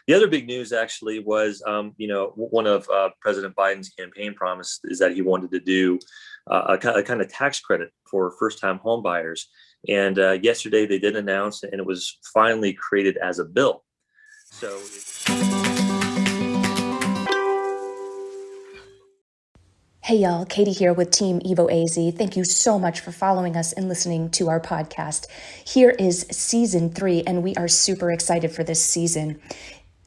The other big news actually was, one of President Biden's campaign promise is that he wanted to do a kind of tax credit for first-time home buyers. And yesterday they did announce, and it was finally created as a bill. So. Hey y'all, Katie here with Team Evo AZ. Thank you so much for following us and listening to our podcast. Here is season 3, and we are super excited for this season.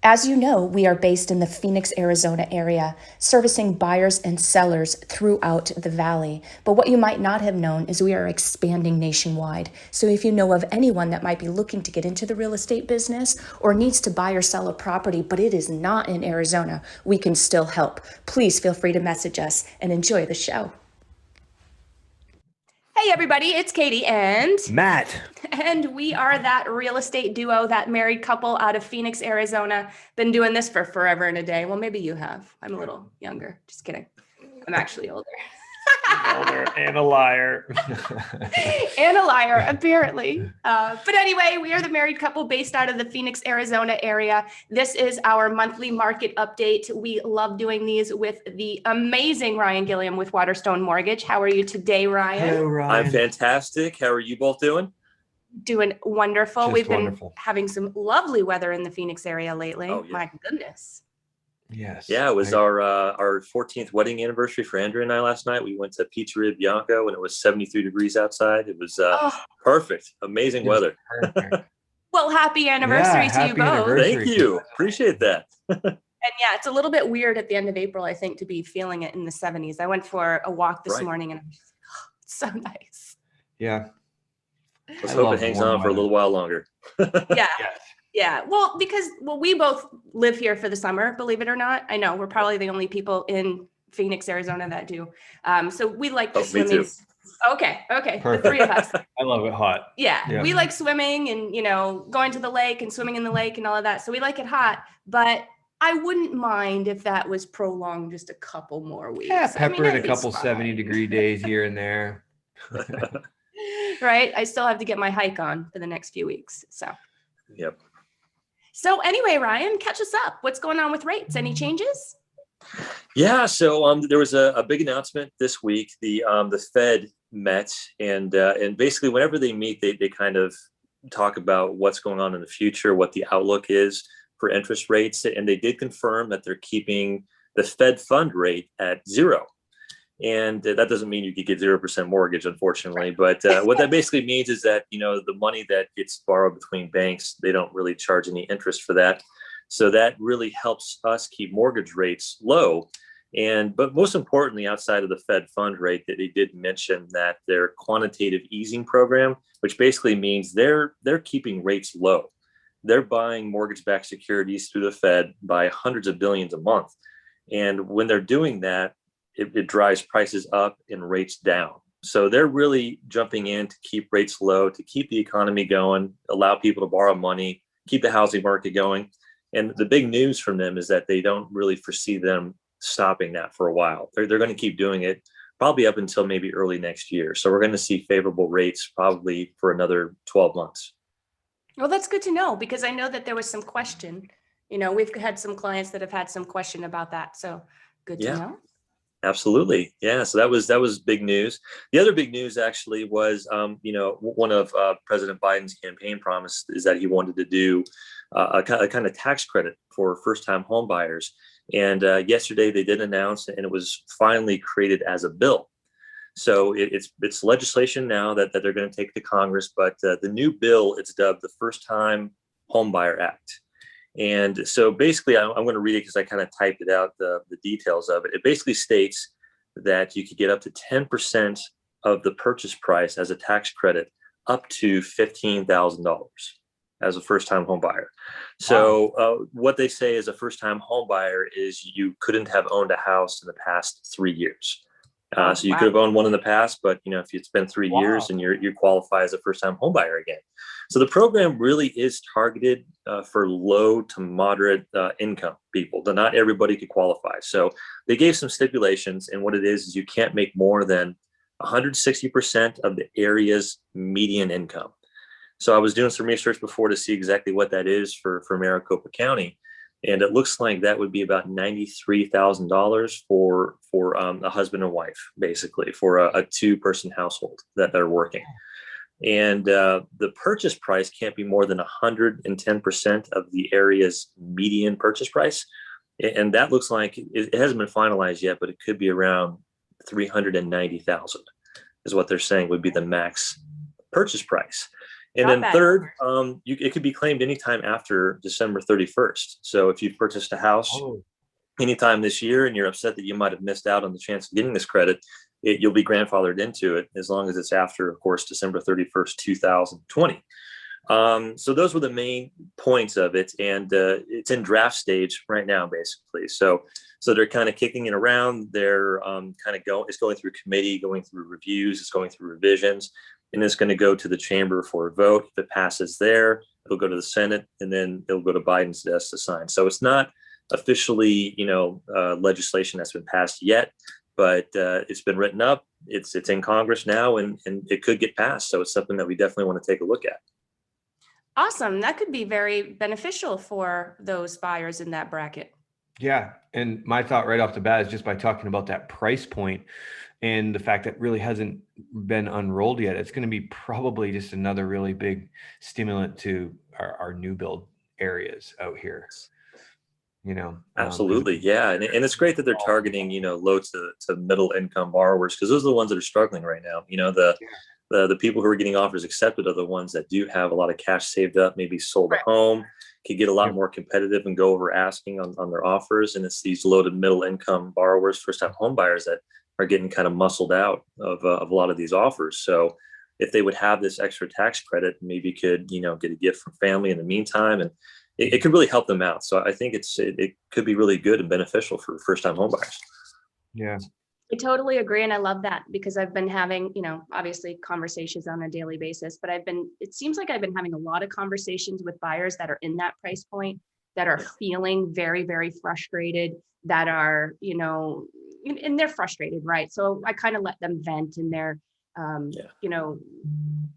As you know, we are based in the Phoenix, Arizona area, servicing buyers and sellers throughout the valley. But what you might not have known is we are expanding nationwide. So if you know of anyone that might be looking to get into the real estate business or needs to buy or sell a property, but it is not in Arizona, we can still help. Please feel free to message us and enjoy the show. Hey everybody, it's Katie and Matt. And we are that real estate duo, that married couple out of Phoenix, Arizona. Been doing this for forever and a day. Well, maybe you have. I'm a little younger. Just kidding. I'm actually older. Older and a liar. And a liar, apparently. But anyway, we are the married couple based out of the Phoenix, Arizona area. This is our monthly market update. We love doing these with the amazing Ryan Gilliam with Waterstone Mortgage. How are you today, Ryan? Hello, Ryan. I'm fantastic. How are you both doing? Doing wonderful. Just We've been wonderful. having some lovely weather in the Phoenix area lately. Oh, yeah. My goodness. Yes. Yeah, it was our 14th wedding anniversary for Andrew and I last night. We went to Pizzeria Bianco and it was 73 degrees outside. It was perfect. Amazing weather. Perfect. Well, happy anniversary to you happy both. anniversary. Thank you. Appreciate that. And yeah, it's a little bit weird at the end of April, I think, to be feeling it in the 70s. I went for a walk this morning and I'm just like, oh, it's so nice. Yeah. Let's hope it hangs on for a little while longer. Yeah. Yeah. Well, because we both live here for the summer, believe it or not. I know we're probably the only people in Phoenix, Arizona that do. So we like the swimming. Me too. Okay. Perfect. The three of us. I love it hot. Yeah. We like swimming and, going to the lake and swimming in the lake and all of that. So we like it hot, but I wouldn't mind if that was prolonged just a couple more weeks. Yeah, pepper in a couple fine. 70-degree days here and there. Right. I still have to get my hike on for the next few weeks. Yep. So anyway, Ryan, catch us up. What's going on with rates? Any changes? Yeah. So there was a big announcement this week. The Fed met and basically whenever they meet, they kind of talk about what's going on in the future, what the outlook is for interest rates. And they did confirm that they're keeping the Fed fund rate at 0. And that doesn't mean you could get 0% mortgage, unfortunately. But what that basically means is that, the money that gets borrowed between banks, they don't really charge any interest for that. So that really helps us keep mortgage rates low. But most importantly, outside of the Fed fund rate, that they did mention that their quantitative easing program, which basically means they're keeping rates low. They're buying mortgage-backed securities through the Fed by hundreds of billions a month. And when they're doing that, it drives prices up and rates down. So they're really jumping in to keep rates low, to keep the economy going, allow people to borrow money, keep the housing market going. And the big news from them is that they don't really foresee them stopping that for a while. They're going to keep doing it probably up until maybe early next year. So we're going to see favorable rates probably for another 12 months. Well, that's good to know because I know that there was some question. We've had some clients that have had some question about that. So good to know. Absolutely. Yeah. So that was big news. The other big news actually was, one of President Biden's campaign promise is that he wanted to do a kind of tax credit for first-time home buyers. And yesterday they did announce, and it was finally created as a bill. So it's legislation now that they're going to take to Congress. But the new bill, it's dubbed the First-Time Homebuyer Act. And so basically, I'm going to read it because I kind of typed it out, the details of it. It basically states that you could get up to 10% of the purchase price as a tax credit up to $15,000 as a first-time home buyer. So what they say as a first-time home buyer is you couldn't have owned a house in the past 3 years. So you could have owned one in the past, but if it's been 3 years and you qualify as a first-time home buyer again. So the program really is targeted for low to moderate income people. Not everybody could qualify. So they gave some stipulations, and what it is you can't make more than 160% of the area's median income. So I was doing some research before to see exactly what that is for Maricopa County, and it looks like that would be about $93,000 for a husband and wife, basically for a two-person household that are working. And the purchase price can't be more than 110% of the area's median purchase price. And that looks like it hasn't been finalized yet, but it could be around 390,000 is what they're saying would be the max purchase price. And Not then bad. third, it could be claimed anytime after December 31st. So if you've purchased a house anytime this year and you're upset that you might have missed out on the chance of getting this credit, you'll be grandfathered into it as long as it's after, of course, December 31st, 2020. So those were the main points of it, and it's in draft stage right now, basically. So they're kind of kicking it around. They're it's going through committee, going through reviews, it's going through revisions, and it's going to go to the chamber for a vote. If it passes there, it'll go to the Senate, and then it'll go to Biden's desk to sign. So it's not officially, legislation that's been passed yet, but it's been written up. It's in Congress now, and it could get passed. So it's something that we definitely want to take a look at. Awesome. That could be very beneficial for those buyers in that bracket. Yeah. And my thought right off the bat is just by talking about that price point and the fact that really hasn't been unrolled yet, it's going to be probably just another really big stimulant to our new build areas out here. Absolutely. Yeah. And it's great that they're targeting, low to middle income borrowers, because those are the ones that are struggling right now. The people who are getting offers accepted are the ones that do have a lot of cash saved up, maybe sold a home, could get a lot more competitive and go over asking on their offers. And it's these low to middle income borrowers, first time home buyers, that are getting kind of muscled out of a lot of these offers. So if they would have this extra tax credit, maybe could, get a gift from family in the meantime, and it could really help them out. So I think it could be really good and beneficial for first time home buyers. Yeah. I totally agree. And I love that, because I've been having, obviously conversations on a daily basis, but it seems like I've been having a lot of conversations with buyers that are in that price point, that are feeling very, very frustrated, that are, and they're frustrated, right? So I kind of let them vent, and they're,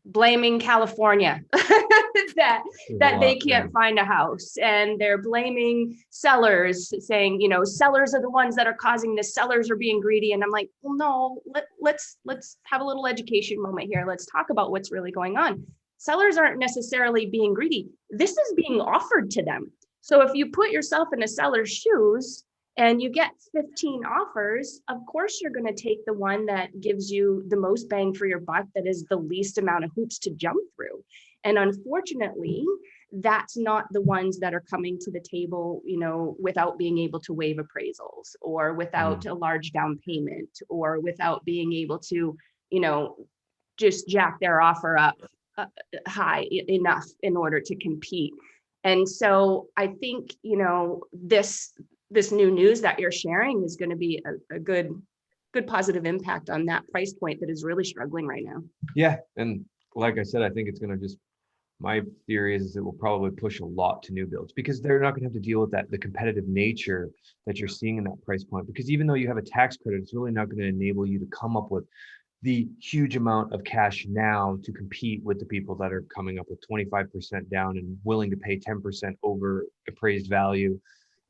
blaming California that they can't find a house, and they're blaming sellers, saying, sellers are the ones that are causing this, sellers are being greedy. And I'm like, well, no, let's have a little education moment here. Let's talk about what's really going on. Sellers aren't necessarily being greedy. This is being offered to them. So if you put yourself in a seller's shoes and you get 15 offers, of course, you're going to take the one that gives you the most bang for your buck, that is the least amount of hoops to jump through. And unfortunately, that's not the ones that are coming to the table, without being able to waive appraisals, or without a large down payment, or without being able to, just jack their offer up high enough in order to compete. And so I think, this new news that you're sharing is going to be a good positive impact on that price point that is really struggling right now. Yeah. And like I said, I think it's going to just, my theory is it will probably push a lot to new builds, because they're not going to have to deal with the competitive nature that you're seeing in that price point. Because even though you have a tax credit, it's really not going to enable you to come up with the huge amount of cash now to compete with the people that are coming up with 25% down and willing to pay 10% over appraised value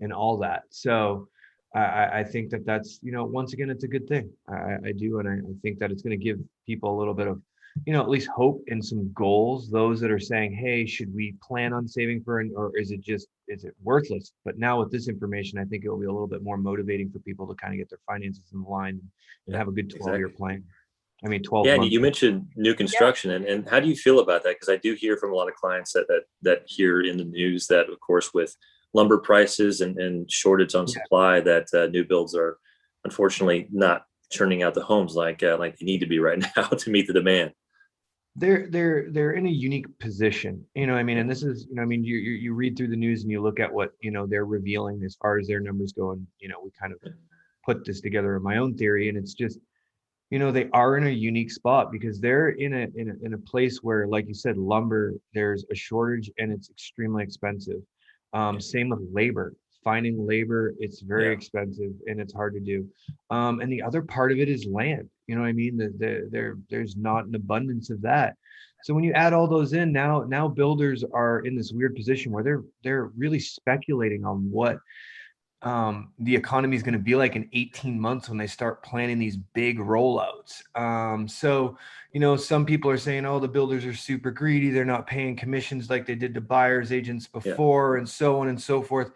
and all that. So I think that's, once again, it's a good thing. I do. And I think that it's going to give people a little bit of, at least hope and some goals. Those that are saying, hey, should we plan on saving or is it worthless? But now with this information, I think it will be a little bit more motivating for people to kind of get their finances in line and have a good 12-year plan. 12 Yeah, months. you mentioned new construction, and how do you feel about that? Because I do hear from a lot of clients that hear in the news that, of course, with lumber prices and shortage on supply, that new builds are unfortunately not churning out the homes like they need to be right now to meet the demand. They're in a unique position, and this is, you read through the news and you look at what, they're revealing as far as their numbers go. And, we kind of put this together in my own theory, and it's just, they are in a unique spot because they're in a place where, like you said, lumber, there's a shortage and it's extremely expensive. Same with labor. Finding labor, it's very expensive and it's hard to do. And the other part of it is land. There's not an abundance of that. So when you add all those in, now builders are in this weird position where they're really speculating on what the economy is going to be like in 18 months when they start planning these big rollouts. So, some people are saying, oh, the builders are super greedy. They're not paying commissions like they did to buyers agents before, and so on and so forth.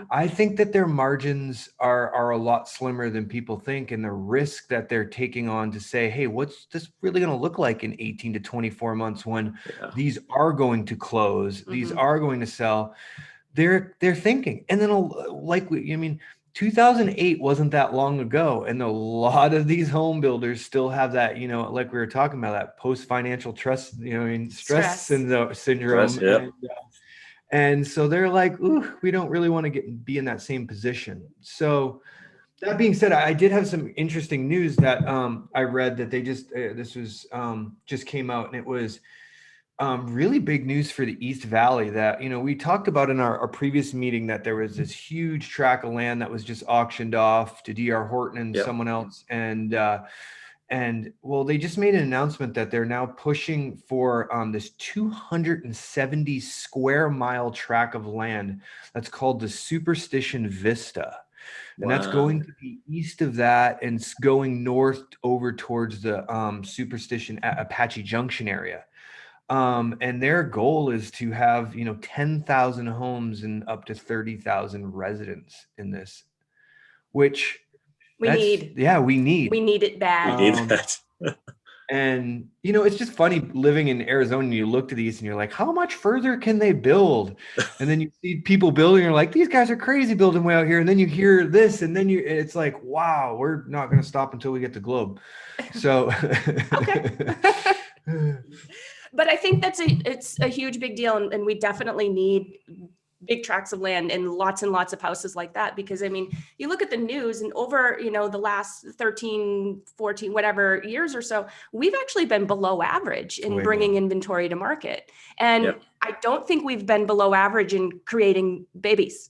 I think that their margins are a lot slimmer than people think. And the risk that they're taking on to say, hey, what's this really going to look like in 18 to 24 months when these are going to close, these are going to sell? They're thinking. And then 2008 wasn't that long ago, and a lot of these home builders still have that, like we were talking about, that post-financial trust, stress syndrome. Stress, And so they're like, ooh, we don't really want to be in that same position. So that being said, I did have some interesting news that I read that they just came out, and it was really big news for the East Valley that, we talked about in our previous meeting, that there was this huge tract of land that was just auctioned off to D.R. Horton and someone else. And well, they just made an announcement that they're now pushing for this 270 square mile tract of land that's called the Superstition Vista. And that's going to be east of that and going north over towards the Superstition Apache Junction area. And their goal is to have, 10,000 homes and up to 30,000 residents in this, which we need it bad. We need that. And, it's just funny living in Arizona, and you look to these and you're like, how much further can they build? And then you see people building, you're like, these guys are crazy building way out here. And then you hear this, and then it's like, wow, we're not going to stop until we get to Globe. So, But I think it's a huge big deal, and we definitely need big tracts of land and lots of houses like that, because you look at the news, and over the last 13, 14 whatever years or so, we've actually been below average in bringing inventory to market. And I don't think we've been below average in creating babies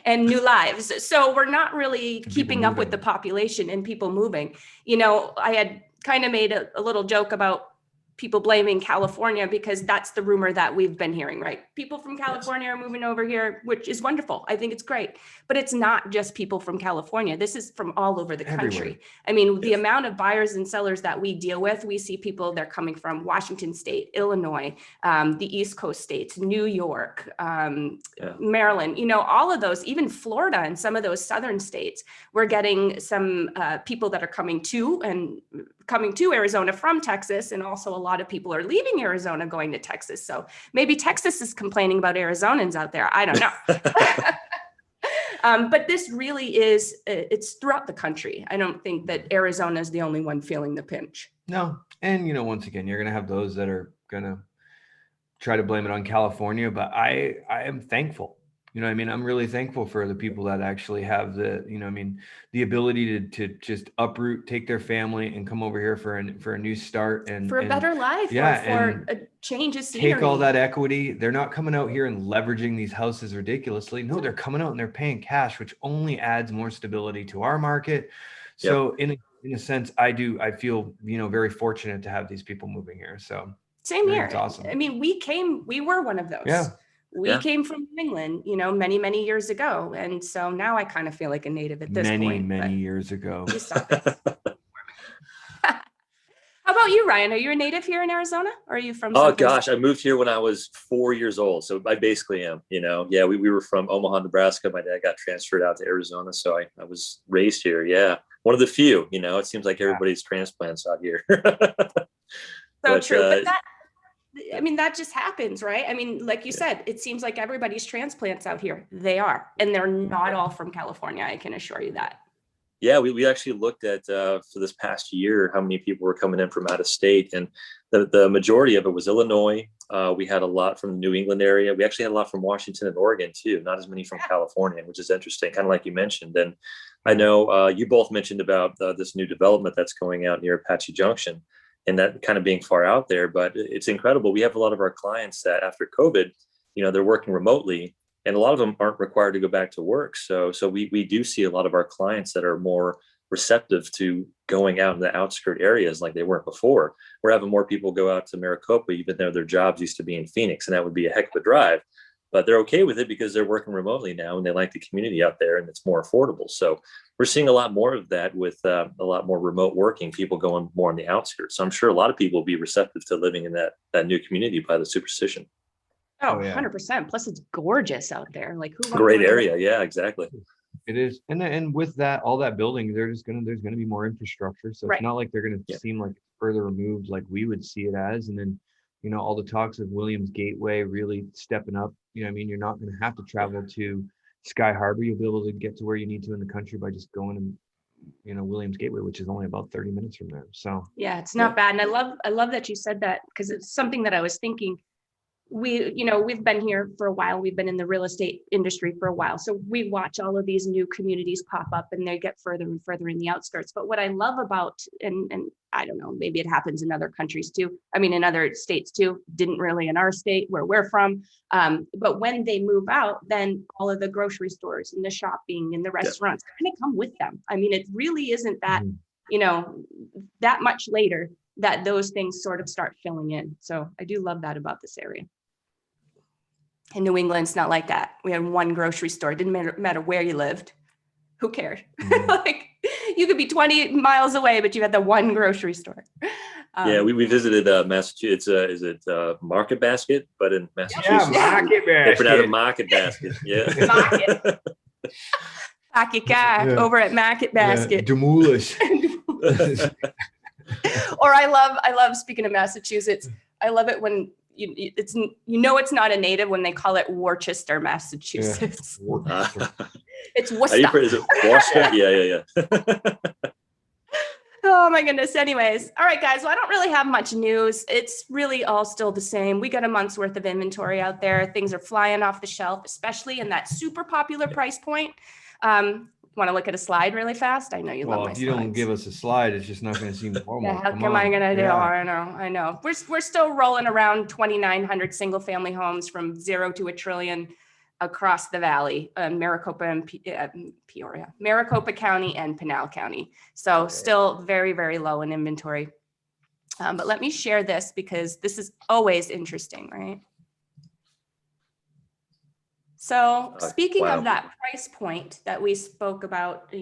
and new lives. So we're not really keeping up with the population and people moving. I had kind of made a little joke about people blaming California, because that's the rumor that we've been hearing, right? People from California are moving over here, which is wonderful. I think it's great, but it's not just people from California. This is from all over the country. The amount of buyers and sellers that we deal with, we see people, they're coming from Washington State, Illinois, the East Coast states, New York, Maryland, all of those, even Florida and some of those southern states. We're getting some people that are coming to Arizona from Texas, and also a lot of people are leaving Arizona going to Texas. So maybe Texas is complaining about Arizonans out there. I don't know. But this really is, it's throughout the country. I don't think that Arizona is the only one feeling the pinch. No. And, once again, you're going to have those that are going to try to blame it on California, but I am thankful. I'm really thankful for the people that actually have the ability to just uproot, take their family and come over here for a new start and for a better life, or for a change of scenery. Take all that equity. They're not coming out here and leveraging these houses ridiculously. No, they're coming out and they're paying cash, which only adds more stability to our market. So in a sense, I feel, very fortunate to have these people moving here. So same here. It's awesome. We were one of those. Yeah. We came from New England, many, many years ago. And so now I kind of feel like a native at this point. Many years ago. Stop it. How about you, Ryan? Are you a native here in Arizona, or are you from? Oh gosh, I moved here when I was 4 years old. So I basically am, we were from Omaha, Nebraska. My dad got transferred out to Arizona. So I was raised here. Yeah. One of the few, it seems like everybody's transplants out here. So true. But that just happens, right? Like you said, it seems like everybody's transplants out here. They are, and they're not all from California. I can assure you that. Yeah, we actually looked at for this past year how many people were coming in from out of state, and the majority of it was Illinois. We had a lot from the New England area. We actually had a lot from Washington and Oregon too. Not as many from California, which is interesting, kind of like you mentioned. And I know you both mentioned about this new development that's going out near Apache Junction, and that kind of being far out there, but it's incredible. We have a lot of our clients that after COVID, they're working remotely, and a lot of them aren't required to go back to work. So we do see a lot of our clients that are more receptive to going out in the outskirt areas like they weren't before. We're having more people go out to Maricopa, even though their jobs used to be in Phoenix, and that would be a heck of a drive. But they're okay with it because they're working remotely now and they like the community out there and it's more affordable. So we're seeing a lot more of that with a lot more remote working, people going more on the outskirts. So I'm sure a lot of people will be receptive to living in that new community by the Superstition. Oh, yeah. 100%. Plus it's gorgeous out there. Like who Great area. Yeah, exactly. It is. And with that, all that building, there's going to be more infrastructure. So Right. it's not like they're going to seem like further removed like we would see it as. And then, all the talks of Williams Gateway really stepping up. You're not going to have to travel to Sky Harbor. You'll be able to get to where you need to in the country by just going and, Williams Gateway, which is only about 30 minutes from there. So yeah, it's not bad. And I love that you said that, because it's something that I was thinking. We've been here for a while. We've been in the real estate industry for a while. So we watch all of these new communities pop up and they get further and further in the outskirts. But what I love about, and I don't know, maybe it happens in other countries too. I mean, in other states too, didn't really in our state where we're from. But when they move out, then all of the grocery stores and the shopping and the restaurants kind of come with them. I mean, it really isn't that, that much later that those things sort of start filling in. So I do love that about this area. In New England, it's not like that. We had one grocery store. It didn't matter where you lived. Who cared? Like you could be 20 miles away, but you had the one grocery store. We visited Massachusetts. Is it Market Basket? But in Massachusetts, Market Basket. They pronounce it Market Basket. Yeah. Market. Pocket guy over at Market Basket. Demoulish. Or I love speaking of Massachusetts. I love it when it's not a native when they call it Worcester, Massachusetts. Yeah. It's Worcester. Is it Worcester? Yeah. Oh my goodness. Anyways, all right, guys. Well, I don't really have much news. It's really all still the same. We got a month's worth of inventory out there. Things are flying off the shelf, especially in that super popular price point. Want to look at a slide really fast? I know you love my slides. If you don't give us a slide, it's just not going to seem normal. Yeah, how am I going to do? Yeah. I know. We're still rolling around 2,900 single family homes from 0 to $1 trillion across the valley, Maricopa and Peoria, Maricopa County and Pinal County. So still very, very low in inventory. But let me share this because this is always interesting, right? So speaking of that price point that we spoke about,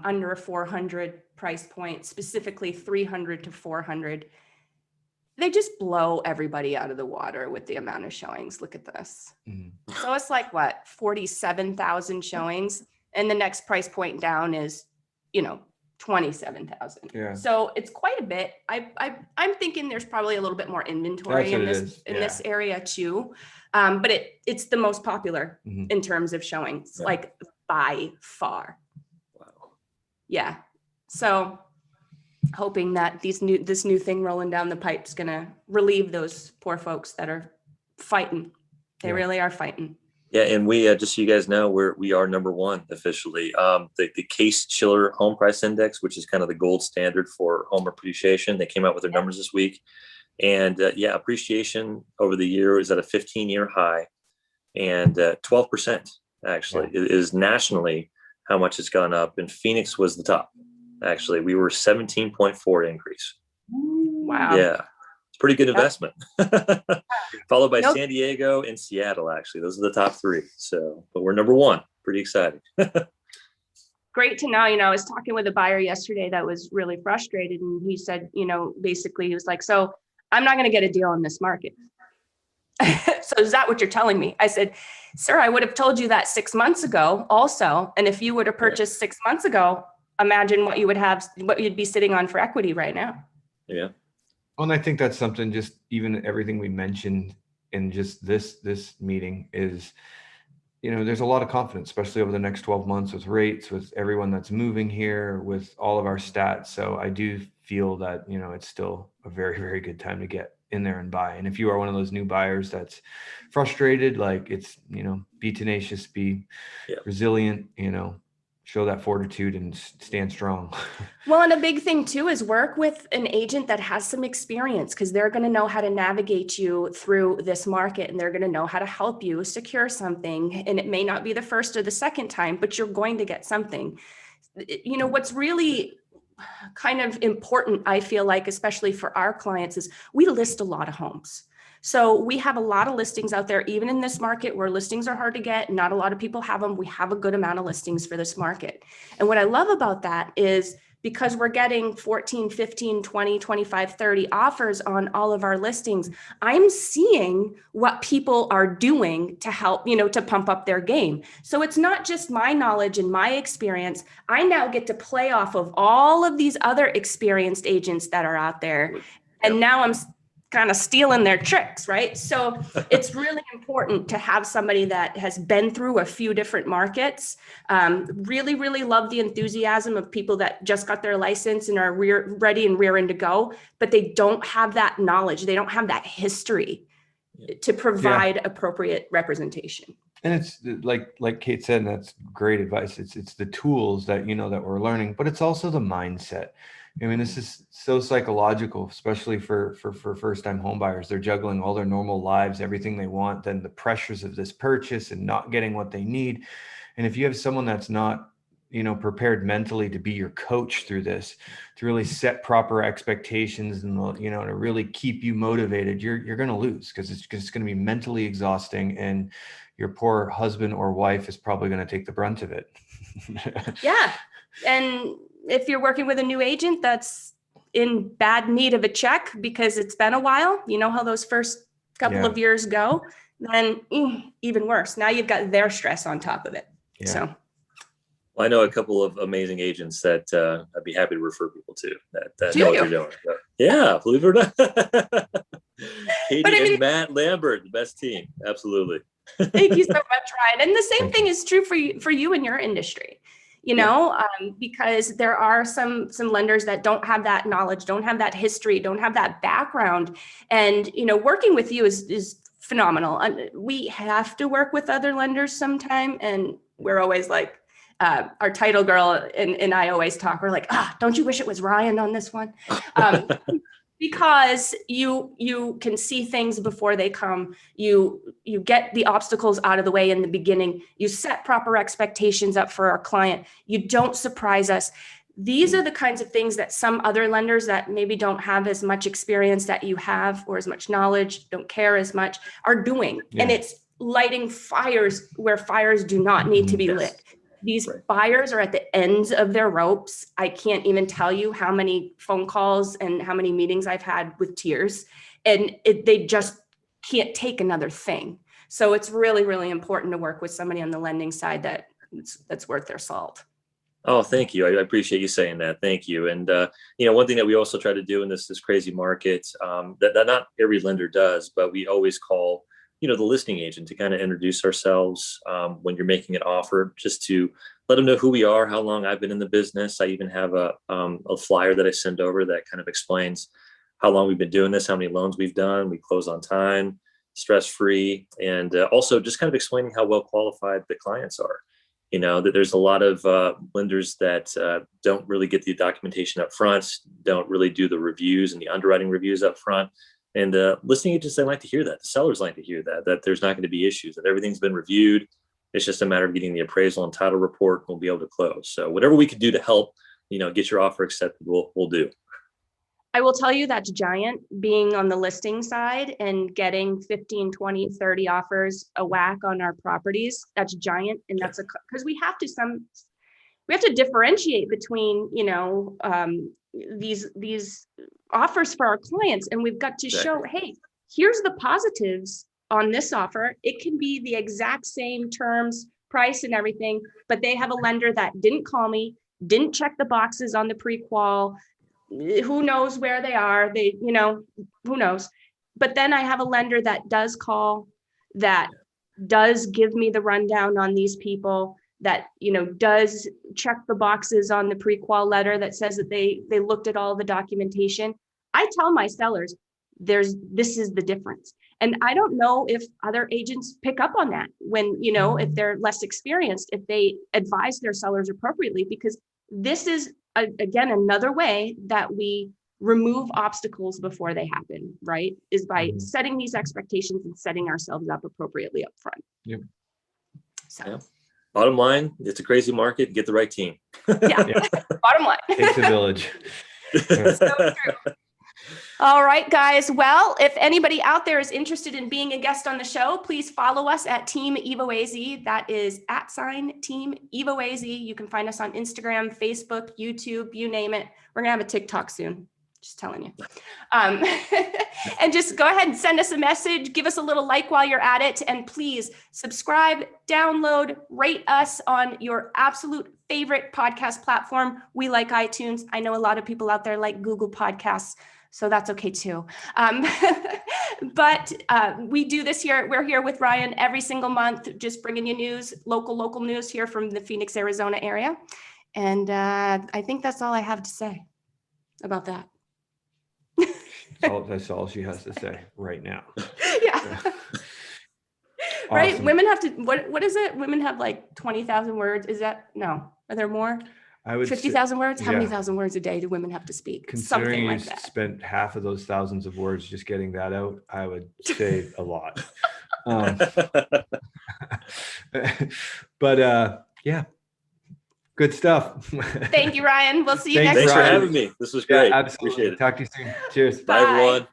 under a 400 price point, specifically 300 to 400, they just blow everybody out of the water with the amount of showings. Look at this. Mm-hmm. So it's like 47,000 showings, and the next price point down is, 27,000. Yeah. So it's quite a bit. I'm thinking there's probably a little bit more inventory in this area too. But it's the most popular in terms of showings, like by far. Wow. Yeah. So hoping that this new thing rolling down the pipe is going to relieve those poor folks that are fighting. They really are fighting. Yeah, and we just so you guys know, we are number one officially. The Case Chiller Home Price Index, which is kind of the gold standard for home appreciation, they came out with their numbers this week, and appreciation over the year is at a 15-year high, and 12% actually is nationally how much it's gone up. And Phoenix was the top. Actually, we were 17.4 increase. Wow. Yeah. Pretty good investment. Followed by San Diego and Seattle. Actually, those are the top three. So, but we're number one. Pretty exciting. Great to know. I was talking with a buyer yesterday that was really frustrated, and he said, basically he was like, so I'm not going to get a deal in this market. So is that what you're telling me? I said, sir, I would have told you that 6 months ago also. And if you would have purchased 6 months ago, imagine what you'd be sitting on for equity right now. Yeah. Well, and I think that's something, just even everything we mentioned in just this meeting is, there's a lot of confidence, especially over the next 12 months with rates, with everyone that's moving here, with all of our stats. So I do feel that, it's still a very, very good time to get in there and buy. And if you are one of those new buyers that's frustrated, like it's, be tenacious, be resilient, show that fortitude and stand strong. Well, and a big thing too is work with an agent that has some experience, because they're going to know how to navigate you through this market, and they're going to know how to help you secure something. And it may not be the first or the second time, but you're going to get something. what's really kind of important, I feel like, especially for our clients, is we list a lot of homes. So we have a lot of listings out there, even in this market where listings are hard to get. Not a lot of people have them. We have a good amount of listings for this market. And what I love about that is because we're getting 14, 15, 20, 25, 30 offers on all of our listings, I'm seeing what people are doing to help, to pump up their game. So it's not just my knowledge and my experience. I now get to play off of all of these other experienced agents that are out there. And now I'm kind of stealing their tricks, right? So it's really important to have somebody that has been through a few different markets. Really, really love the enthusiasm of people that just got their license and are ready and rearing to go, but they don't have that knowledge. They don't have that history to provide appropriate representation. And it's like Kate said, and that's great advice. It's the tools that, that we're learning, but it's also the mindset. I mean, this is so psychological, especially for first-time home buyers. They're juggling all their normal lives, everything they want, then the pressures of this purchase and not getting what they need. And if you have someone that's not, prepared mentally to be your coach through this, to really set proper expectations and, to really keep you motivated, you're going to lose because it's going to be mentally exhausting, and your poor husband or wife is probably going to take the brunt of it. Yeah. And if you're working with a new agent that's in bad need of a check because it's been a while, you know how those first couple of years go, then even worse. Now you've got their stress on top of it. Yeah. So. Well, I know a couple of amazing agents that I'd be happy to refer people to that Do know you? what they're doing. But yeah, believe it or not. Katie and Matt Lambert, the best team. Absolutely. Thank you so much, Ryan. And the same thing is true for you in your industry. Because there are some lenders that don't have that knowledge, don't have that history, don't have that background. And, working with you is phenomenal. We have to work with other lenders sometime. And we're always like, our title girl and I always talk, we're like, don't you wish it was Ryan on this one? Because you can see things before they come. You get the obstacles out of the way in the beginning. You set proper expectations up for our client. You don't surprise us. These are the kinds of things that some other lenders that maybe don't have as much experience that you have, or as much knowledge, don't care as much, are doing. Yeah. And it's lighting fires where fires do not need to be lit. These buyers are at the ends of their ropes. I can't even tell you how many phone calls and how many meetings I've had with tears, and they just can't take another thing. So it's really, really important to work with somebody on the lending side that's worth their salt. Oh, thank you. I appreciate you saying that. Thank you. And, one thing that we also try to do in this crazy market that not every lender does, but we always call the listing agent to kind of introduce ourselves when you're making an offer, just to let them know who we are, how long I've been in the business. I even have a flyer that I send over that kind of explains how long we've been doing this, how many loans we've done, we close on time, stress-free, and also just kind of explaining how well qualified the clients are. That there's a lot of lenders that don't really get the documentation up front, don't really do the reviews and the underwriting reviews up front. And listing agents, they like to hear that. The sellers like to hear that there's not going to be issues, that everything's been reviewed. It's just a matter of getting the appraisal and title report, and we'll be able to close. So whatever we can do to help, get your offer accepted, we'll do. I will tell you that's giant, being on the listing side and getting 15, 20, 30 offers a whack on our properties. That's giant. And that's because we have to differentiate between, these offers for our clients. And we've got to show, hey, here's the positives on this offer. It can be the exact same terms, price and everything, but they have a lender that didn't call me, didn't check the boxes on the pre-qual. Who knows where they are? Who knows? But then I have a lender that does call, that does give me the rundown on these people, that, does check the boxes on the pre-qual letter that says that they looked at all the documentation. I tell my sellers, this is the difference. And I don't know if other agents pick up on that when, if they're less experienced, if they advise their sellers appropriately, because this is, again, another way that we remove obstacles before they happen, right? Is by setting these expectations and setting ourselves up appropriately up front. Yep. So. Bottom line, it's a crazy market. Get the right team. Yeah. Bottom line. Takes a village. So true. All right, guys. Well, if anybody out there is interested in being a guest on the show, please follow us at Team EvoAZ. That is @Team EvoAZ. You can find us on Instagram, Facebook, YouTube, you name it. We're going to have a TikTok soon. Just telling you. And just go ahead and send us a message. Give us a little like while you're at it. And please subscribe, download, rate us on your absolute favorite podcast platform. We like iTunes. I know a lot of people out there like Google Podcasts, so that's okay too. But we do this here. We're here with Ryan every single month, just bringing you news, local news here from the Phoenix, Arizona area. And I think that's all I have to say about that. That's all she has to say right now. Yeah. Right. Awesome. Women have to, what is it? Women have like 20,000 words. Is that, no, are there more? I would 50,000 words? How many yeah. thousand words a day do women have to speak? Considering Something you like that. spent half of those thousands of words just getting that out, I would say a lot. But yeah, good stuff. Thank you, Ryan. We'll see you next Thanks time. for having me. This was great. Yeah, absolutely. Appreciate it. Talk to you soon. Cheers. Bye, Bye. everyone.